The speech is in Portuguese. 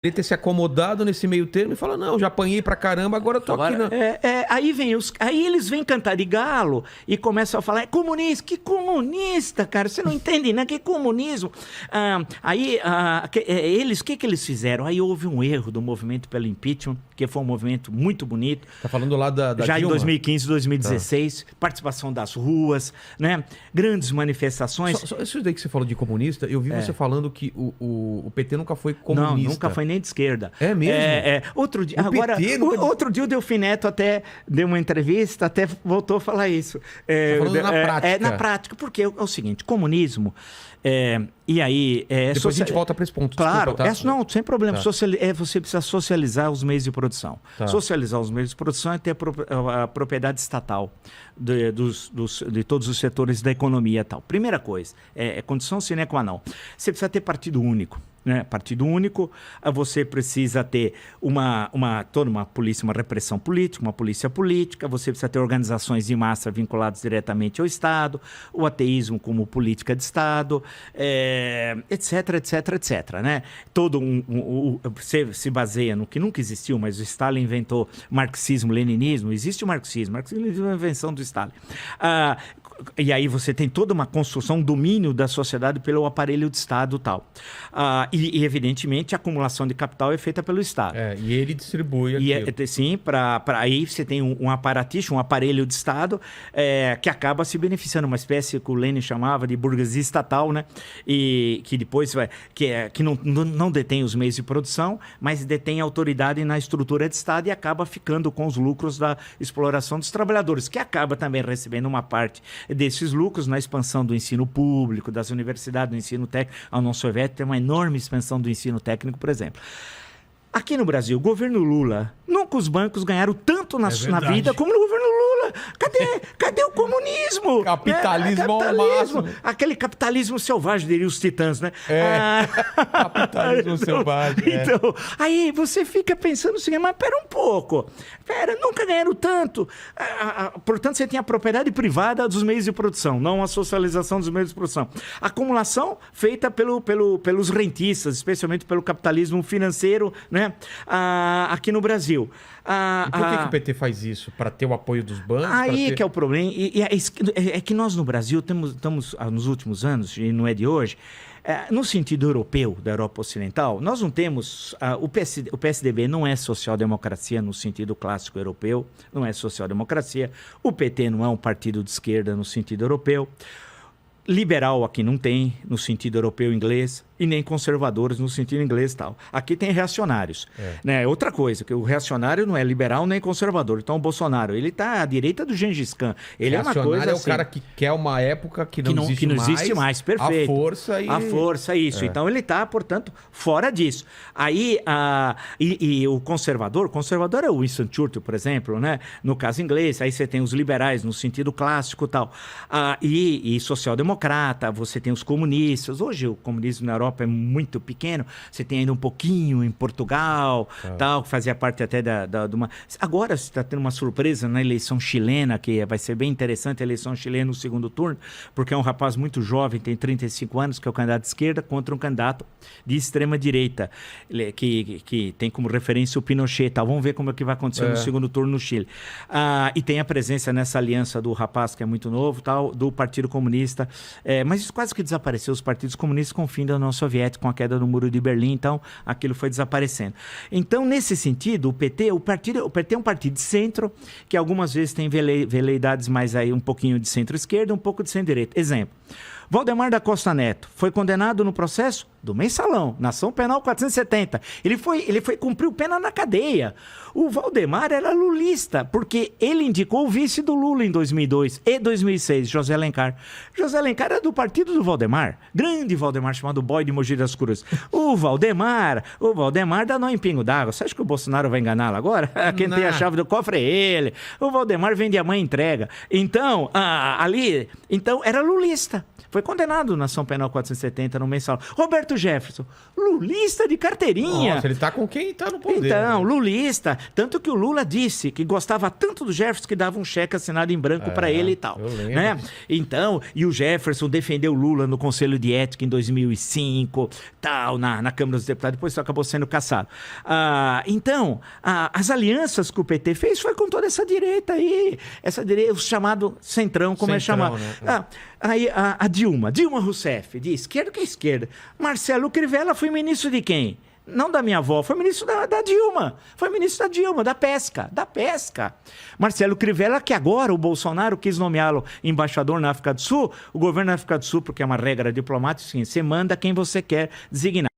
Ele ter se acomodado nesse meio termo e fala, não, já apanhei pra caramba, agora eu tô aqui. Aí eles vêm cantar de galo e começam a falar, é comunista, que comunista, cara, você não entende, né? Que comunismo. O que eles fizeram? Aí houve um erro do movimento pelo impeachment, que foi um movimento muito bonito. Tá falando lá da já Dilma? Em 2015, 2016, participação das ruas, né? Grandes manifestações. Só isso daí que você falou de comunista, eu vi você falando que o PT nunca foi comunista. Não, nunca foi nem de esquerda. É mesmo? Outro dia, PT o Delfim Neto até deu uma entrevista, até voltou a falar isso. Tá falando na prática. Na prática, porque é o seguinte, comunismo... Depois a gente volta para esse ponto. Claro, desculpa, tá? não, sem problema. Tá. Você precisa socializar os meios de produção. Tá. Socializar os meios de produção é ter a propriedade estatal de todos os setores da economia e tal. Primeira coisa, é condição sine qua non. Você precisa ter partido único. Né? Partido único, você precisa ter toda uma polícia, uma repressão política, uma polícia política, você precisa ter organizações de massa vinculadas diretamente ao Estado, o ateísmo como política de Estado, etc, etc, etc. Né? Você se baseia no que nunca existiu, mas o Stalin inventou marxismo-leninismo, existe o marxismo é uma invenção do Stalin. E aí você tem toda uma construção, um domínio da sociedade pelo aparelho de Estado e tal. E, evidentemente, a acumulação de capital é feita pelo Estado. E ele distribui aquilo. Sim, aí você tem um aparaticho, um aparelho de Estado que acaba se beneficiando, uma espécie que o Lenin chamava de burguesia estatal, né? E que depois que não detém os meios de produção, mas detém autoridade na estrutura de Estado e acaba ficando com os lucros da exploração dos trabalhadores, que acaba também recebendo uma parte desses lucros na expansão do ensino público, das universidades, do ensino técnico. A União Soviética tem uma enorme expansão do ensino técnico, por exemplo. Aqui no Brasil, o governo Lula, nunca os bancos ganharam tanto na vida como no governo Lula. Cadê o comunismo? Capitalismo ao máximo. Aquele capitalismo selvagem, diriam os titãs, né? Capitalismo selvagem. Então, aí você fica pensando assim, mas pera um pouco. Nunca ganharam tanto. Portanto, você tem a propriedade privada dos meios de produção, não a socialização dos meios de produção. Acumulação feita pelos rentistas, especialmente pelo capitalismo financeiro, né? Aqui no Brasil. E por que o PT faz isso? Para ter o apoio dos bancos? Aí que é o problema. É que nós no Brasil estamos nos últimos anos, e não é de hoje, no sentido europeu, da Europa Ocidental, nós não temos... O PSDB não é social-democracia no sentido clássico europeu, não é social-democracia. O PT não é um partido de esquerda no sentido europeu. Liberal aqui não tem, no sentido europeu inglês, e nem conservadores no sentido inglês e tal. Aqui tem reacionários. Né? Outra coisa, que o reacionário não é liberal nem conservador. Então o Bolsonaro, ele está à direita do Gengis Khan. Ele é uma coisa é o cara que quer uma época que não existe mais. Perfeito. A força, isso. Então ele está, portanto, fora disso. Aí, e o conservador é o Winston Churchill, por exemplo, né? No caso inglês. Aí você tem os liberais no sentido clássico e tal. E social-democrata, você tem os comunistas. Hoje o comunismo na Europa é muito pequeno, você tem ainda um pouquinho em Portugal, tal, que fazia parte até de uma... Agora você está tendo uma surpresa na eleição chilena, que vai ser bem interessante a eleição chilena no segundo turno, porque é um rapaz muito jovem, tem 35 anos, que é o candidato de esquerda, contra um candidato de extrema-direita, que tem como referência o Pinochet, tal. Vamos ver como é que vai acontecer no segundo turno no Chile. E tem a presença nessa aliança do rapaz, que é muito novo, tal, do Partido Comunista, mas isso quase que desapareceu, os partidos comunistas com o fim da União Soviética, com a queda do Muro de Berlim, então aquilo foi desaparecendo. Então, nesse sentido, o PT é um partido de centro, que algumas vezes tem veleidades mais aí, um pouquinho de centro-esquerda, um pouco de centro-direita. Exemplo, Valdemar da Costa Neto foi condenado no processo do Mensalão, na ação penal 470. Ele cumpriu pena na cadeia. O Valdemar era lulista, porque ele indicou o vice do Lula em 2002 e 2006, José Alencar. José Alencar era do partido do Valdemar, grande Valdemar, chamado Boy de Mogi das Cruzes. O Valdemar dá nó em pingo d'água. Você acha que o Bolsonaro vai enganá-lo agora? Quem tem a chave do cofre é ele. O Valdemar vende a mãe e entrega. Então, então era lulista. lulista. Foi condenado na ação penal 470 no mensalão. Roberto Jefferson, lulista de carteirinha. Nossa, ele tá com quem tá no poder. Então, lulista. Tanto que o Lula disse que gostava tanto do Jefferson que dava um cheque assinado em branco para ele e tal. Né? Então, e o Jefferson defendeu o Lula no Conselho de Ética em 2005, tal, na Câmara dos Deputados, depois isso acabou sendo cassado. Então, as alianças que o PT fez foi com toda essa direita aí, o chamado centrão, como é chamado. Né? Aí a Dilma Rousseff, de esquerda que é esquerda. Marcelo Crivella foi ministro de quem? Não da minha avó, foi ministro da Dilma. Foi ministro da Dilma, da pesca. Marcelo Crivella, que agora o Bolsonaro quis nomeá-lo embaixador na África do Sul. O governo da África do Sul, porque é uma regra diplomática, assim, você manda quem você quer designar.